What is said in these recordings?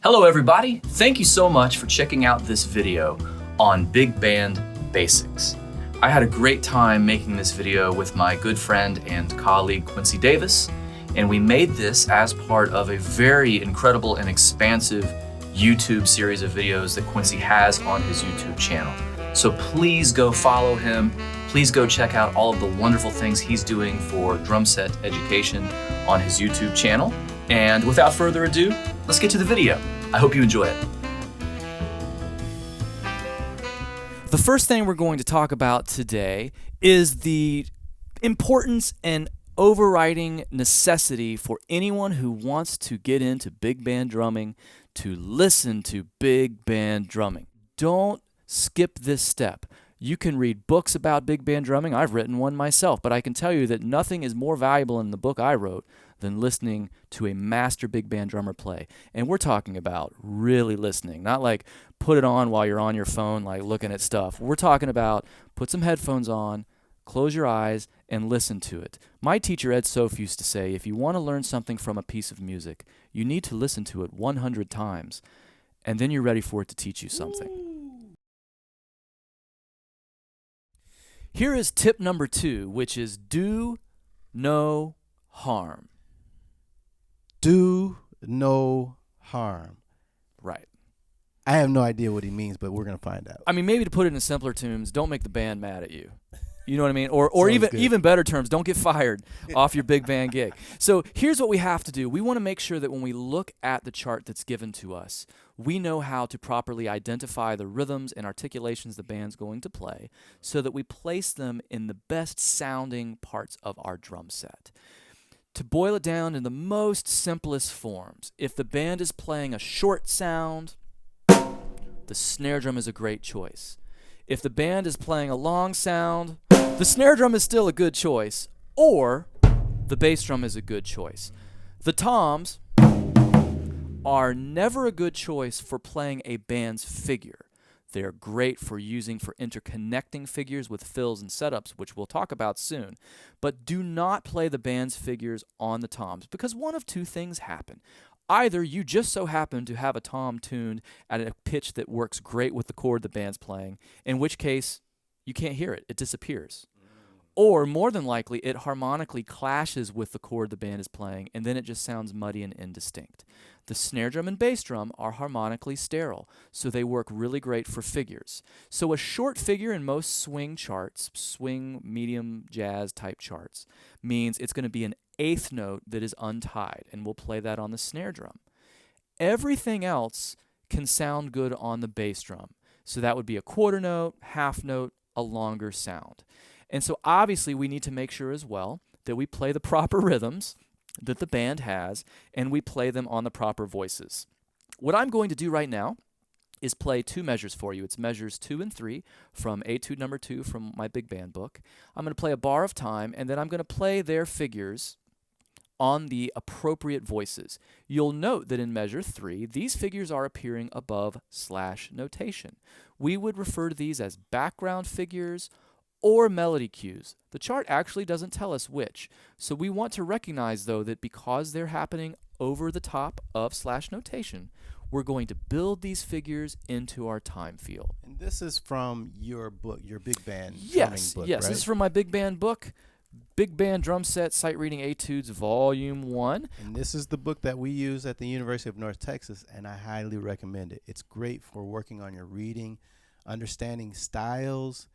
Hello everybody, thank you so much for checking out this video on big band basics. I had a great time making this video with my good friend and colleague Quincy Davis, and we made this as part of a very incredible and expansive YouTube series of videos that Quincy has on his YouTube channel. So please go follow him, please go check out all of the wonderful things he's doing for drum set education on his YouTube channel. And without further ado, let's get to the video. I hope you enjoy it. The first thing we're going to talk about today is the importance and overriding necessity for anyone who wants to get into big band drumming to listen to big band drumming. Don't skip this step. You can read books about big band drumming. I've written one myself, but I can tell you that nothing is more valuable in the book I wrote than listening to a master big band drummer play. And we're talking about really listening, not like put it on while you're on your phone, like looking at stuff. We're talking about put some headphones on, close your eyes, and listen to it. My teacher, Ed Soph, used to say, if you want to learn something from a piece of music, you need to listen to it 100 times, and then you're ready for it to teach you something. Here is tip number 2, which is do no harm. Do no harm. Right. I have no idea what he means, but we're going to find out. I mean, maybe to put it in simpler terms, don't make the band mad at you. You know what I mean? Or even better terms, don't get fired off your big band gig. So here's what we have to do. We want to make sure that when we look at the chart that's given to us, we know how to properly identify the rhythms and articulations the band's going to play so that we place them in the best sounding parts of our drum set. To boil it down in the most simplest forms, if the band is playing a short sound, the snare drum is a great choice. If the band is playing a long sound, the snare drum is still a good choice, or the bass drum is a good choice. The toms are never a good choice for playing a band's figure. They're great for using for interconnecting figures with fills and setups, which we'll talk about soon. But do not play the band's figures on the toms, because one of two things happen. Either you just so happen to have a tom tuned at a pitch that works great with the chord the band's playing, in which case you can't hear it, it disappears. Or more than likely, it harmonically clashes with the chord the band is playing, and then it just sounds muddy and indistinct. The snare drum and bass drum are harmonically sterile, so they work really great for figures. So a short figure in most swing charts, swing, medium, jazz type charts, means it's going to be an eighth note that is untied, and we'll play that on the snare drum. Everything else can sound good on the bass drum. So that would be a quarter note, half note, a longer sound. And so obviously we need to make sure as well that we play the proper rhythms that the band has, and we play them on the proper voices. What I'm going to do right now is play 2 measures for you. It's measures 2 and 3 from Etude number 2 from my big band book. I'm going to play a bar of time, and then I'm going to play their figures on the appropriate voices. You'll note that in measure 3, these figures are appearing above slash notation. We would refer to these as background figures or melody cues. The chart actually doesn't tell us which, so we want to recognize, though, that because they're happening over the top of slash notation, we're going to build these figures into our time field. And this is from your book, your big band drumming book, yes, right? This is from my big band book, Big Band Drum Set Sight Reading Etudes Volume 1. And this is the book that we use at the University of North Texas, and I highly recommend it. It's great for working on your reading, understanding styles,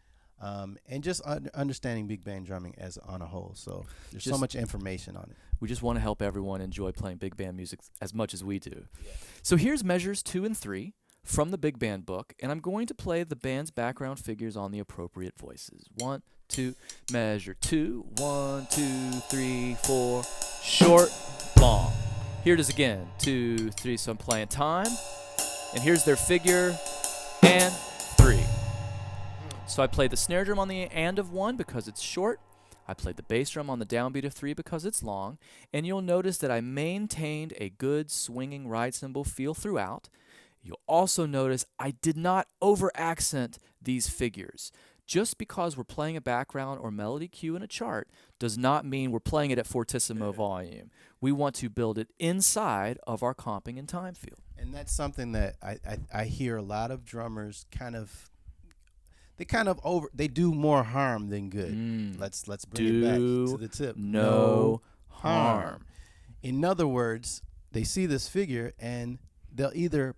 and just understanding big band drumming as on a whole. So there's so much information on it. We just want to help everyone enjoy playing big band music as much as we do. Yeah. So here's measures 2 and 3 from the big band book, and I'm going to play the band's background figures on the appropriate voices. 1, 2, measure 2, 1, 2, 3, 4, short, long. Here it is again, 2, 3, so I'm playing time, and here's their figure, and 3. So I play the snare drum on the and of 1 because it's short. I played the bass drum on the downbeat of 3 because it's long. And you'll notice that I maintained a good swinging ride cymbal feel throughout. You'll also notice I did not over-accent these figures. Just because we're playing a background or melody cue in a chart does not mean we're playing it at fortissimo volume. We want to build it inside of our comping and time field. And that's something that I hear a lot of drummers they do more harm than good. Let's bring it back to the tip. No harm. In other words, they see this figure and they'll either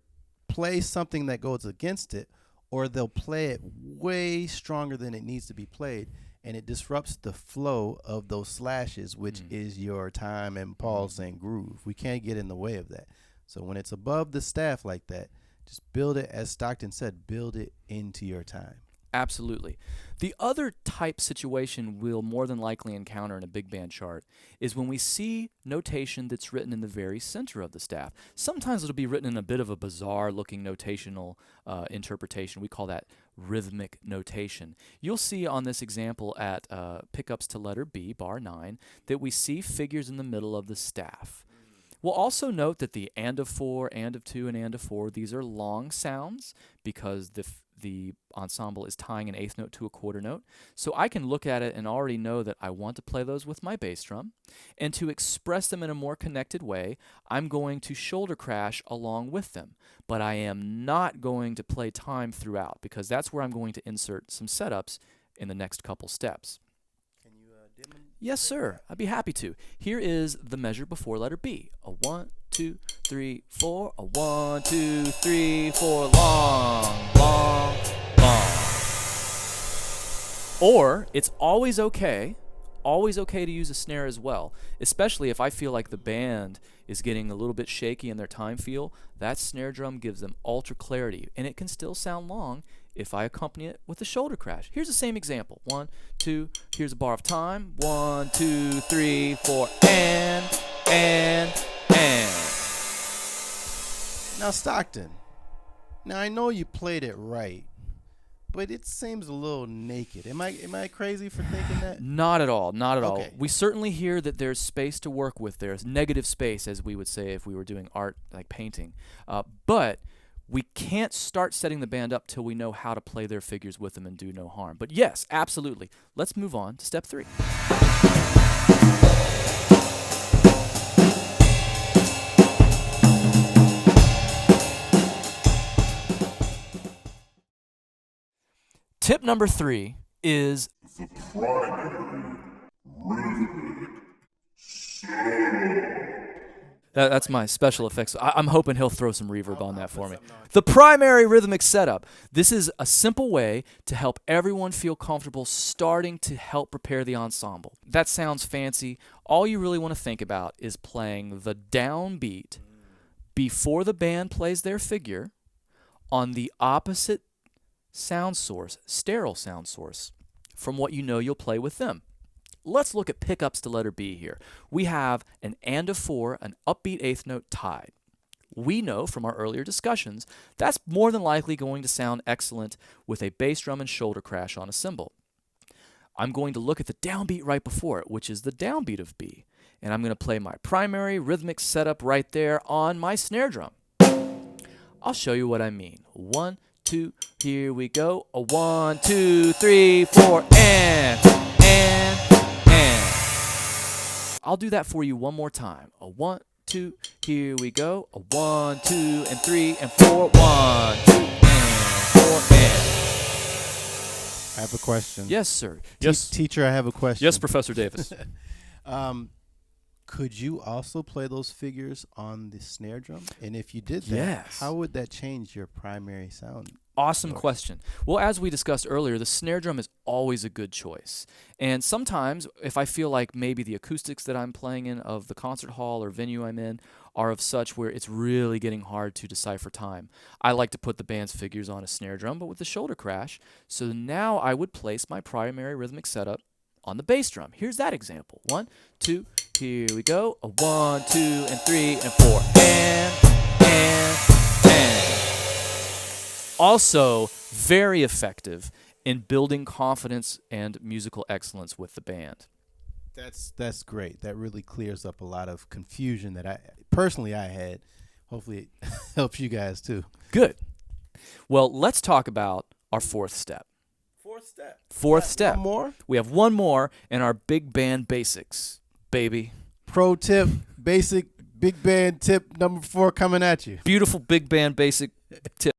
play something that goes against it, or they'll play it way stronger than it needs to be played, and it disrupts the flow of those slashes, which is your time and pause and groove. We can't get in the way of that. So when it's above the staff like that, just build it, as Stockton said, build it into your time. Absolutely. The other type situation we'll more than likely encounter in a big band chart is when we see notation that's written in the very center of the staff. Sometimes it'll be written in a bit of a bizarre looking notational interpretation. We call that rhythmic notation. You'll see on this example at pickups to letter B, bar 9, that we see figures in the middle of the staff. We'll also note that the and of 4, and of 2, and of 4, these are long sounds because the ensemble is tying an eighth note to a quarter note. So I can look at it and already know that I want to play those with my bass drum. And to express them in a more connected way, I'm going to shoulder crash along with them. But I am not going to play time throughout because that's where I'm going to insert some setups in the next couple steps. Yes, sir. I'd be happy to. Here is the measure before letter B. A 1, 2, 3, 4. A 1, 2, 3, 4. Long, long, long. Or it's always okay to use a snare as well, especially if I feel like the band is getting a little bit shaky in their time feel. That snare drum gives them ultra clarity, and it can still sound long if I accompany it with a shoulder crash. Here's the same example. 1, 2, here's a bar of time. 1, 2, 3, 4, and. Now, Stockton, I know you played it right, but it seems a little naked. Am I crazy for thinking that? Not at all, not at all. Okay. We certainly hear that there's space to work with. There's negative space, as we would say if we were doing art like painting. But we can't start setting the band up till we know how to play their figures with them and do no harm. But yes, absolutely. Let's move on to step 3. Tip number 3 is the primary rhythmic setup. That's my special effects. I'm hoping he'll throw some reverb on that for me. The primary rhythmic setup. This is a simple way to help everyone feel comfortable starting to help prepare the ensemble. That sounds fancy. All you really want to think about is playing the downbeat before the band plays their figure on the opposite sound source, sterile sound source, from what you know you'll play with them. Let's look at pickups to letter B here. We have an and of 4, an upbeat eighth note tied. We know from our earlier discussions that's more than likely going to sound excellent with a bass drum and shoulder crash on a cymbal. I'm going to look at the downbeat right before it, which is the downbeat of B, and I'm going to play my primary rhythmic setup right there on my snare drum. I'll show you what I mean. 1, 2, here we go. A 1, 2, 3, 4, and. I'll do that for you one more time. A 1, 2, here we go. A 1, 2, and 3, and 4. 1, 2, and 4, and. I have a question. Yes, sir. Yes, teacher, I have a question. Yes, Professor Davis. Could you also play those figures on the snare drum? And if you did that, Yes. how would that change your primary sound? Awesome source? question. Well, as we discussed earlier, the snare drum is always a good choice. And sometimes, if I feel like maybe the acoustics that I'm playing in of the concert hall or venue I'm in are of such where it's really getting hard to decipher time, I like to put the band's figures on a snare drum, but with the shoulder crash. So now I would place my primary rhythmic setup on the bass drum. Here's that example. 1, 2, here we go. A 1, 2, and 3, and 4, and. Also, very effective in building confidence and musical excellence with the band. That's great. That really clears up a lot of confusion that I personally had. Hopefully it helps you guys too. Good. Well, let's talk about our 4th step. step. Fourth step. One more. We have one more in our big band basics, baby. Pro tip, basic big band tip number 4 coming at you. Beautiful big band basic tip.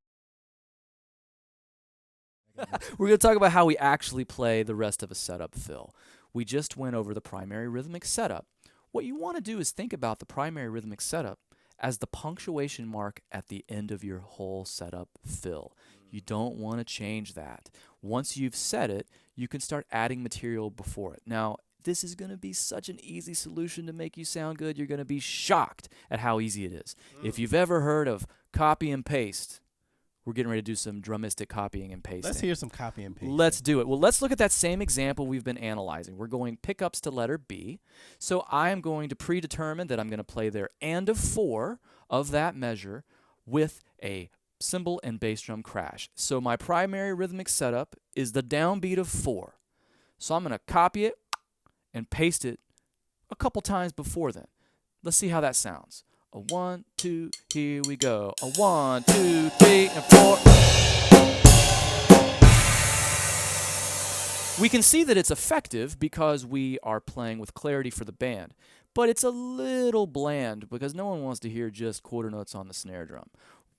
We're going to talk about how we actually play the rest of a setup fill. We just went over the primary rhythmic setup. What you want to do is think about the primary rhythmic setup as the punctuation mark at the end of your whole setup fill. You don't want to change that. Once you've set it, you can start adding material before it. Now, this is going to be such an easy solution to make you sound good. You're going to be shocked at how easy it is. If you've ever heard of copy and paste, we're getting ready to do some drumistic copying and pasting. Let's hear some copy and paste. Let's do it. Well, let's look at that same example we've been analyzing. We're going pickups to letter B. So I am going to predetermine that I'm going to play their and of 4 of that measure with a cymbal and bass drum crash. So my primary rhythmic setup is the downbeat of 4. So I'm going to copy it and paste it a couple times before then. Let's see how that sounds. A 1, 2, here we go. A 1, 2, 3, and 4. We can see that it's effective because we are playing with clarity for the band. But it's a little bland because no one wants to hear just quarter notes on the snare drum.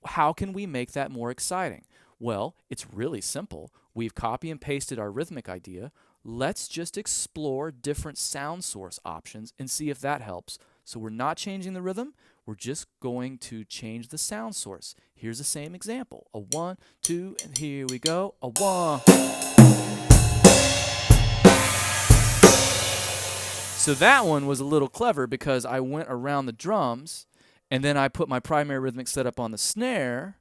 How can we make that more exciting? Well, it's really simple. We've copy and pasted our rhythmic idea. Let's just explore different sound source options and see if that helps. So we're not changing the rhythm. We're just going to change the sound source. Here's the same example. A 1, 2, and here we go. A 1. So that one was a little clever because I went around the drums and then I put my primary rhythmic setup on the snare.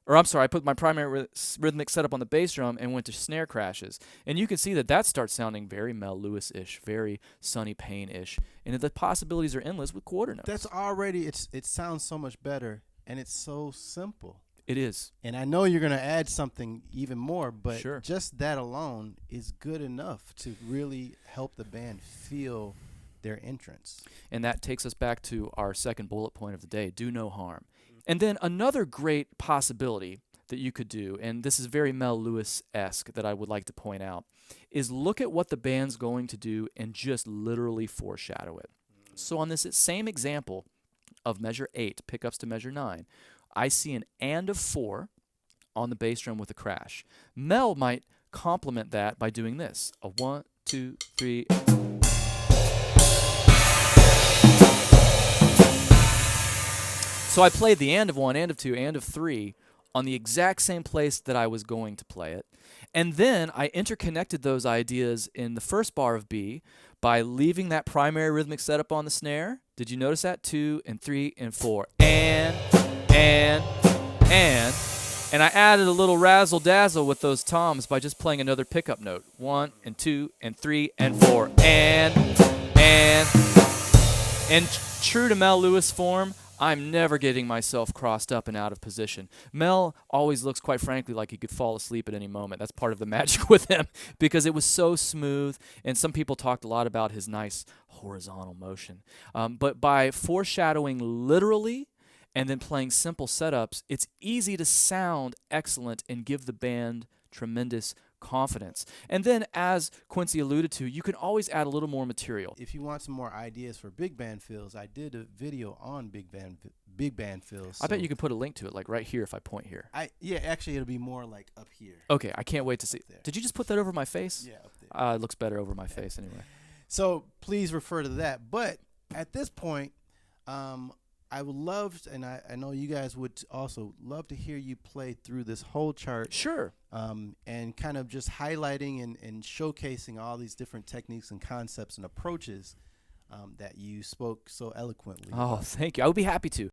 Or I'm sorry, I put my primary rhythmic setup on the bass drum and went to snare crashes. And you can see that that starts sounding very Mel Lewis-ish, very Sonny Payne-ish. And the possibilities are endless with quarter notes. That's already, it sounds so much better, and it's so simple. It is. And I know you're going to add something even more, but Sure. just that alone is good enough to really help the band feel their entrance. And that takes us back to our second bullet point of the day, do no harm. And then another great possibility that you could do, and this is very Mel Lewis-esque that I would like to point out, is look at what the band's going to do and just literally foreshadow it. So on this same example of measure 8, pickups to measure 9, I see an and of 4 on the bass drum with a crash. Mel might complement that by doing this, a 1, 2, 3. So I played the and of 1, and of 2, and of 3 on the exact same place that I was going to play it. And then I interconnected those ideas in the first bar of B by leaving that primary rhythmic setup on the snare. Did you notice that? 2 and 3 and 4. And I added a little razzle-dazzle with those toms by just playing another pickup note. 1 and 2 and 3 and 4. And true to Mel Lewis form, I'm never getting myself crossed up and out of position. Mel always looks, quite frankly, like he could fall asleep at any moment. That's part of the magic with him because it was so smooth, and some people talked a lot about his nice horizontal motion. But by foreshadowing literally and then playing simple setups, it's easy to sound excellent and give the band tremendous confidence. And then, as Quincy alluded to, you can always add a little more material. If you want some more ideas for big band fills, I did a video on big band fills. I bet you can put a link to it, like right here if I point here. Yeah, actually, it'll be more like up here. Okay, I can't wait to see. There. Did you just put that over my face? Yeah, up there. It looks better over my face anyway. So please refer to that. But at this point, I would love, and I know you guys would also love to hear you play through this whole chart. Sure. And kind of just highlighting and showcasing all these different techniques and concepts and approaches that you spoke so eloquently. Oh, thank you. I would be happy to.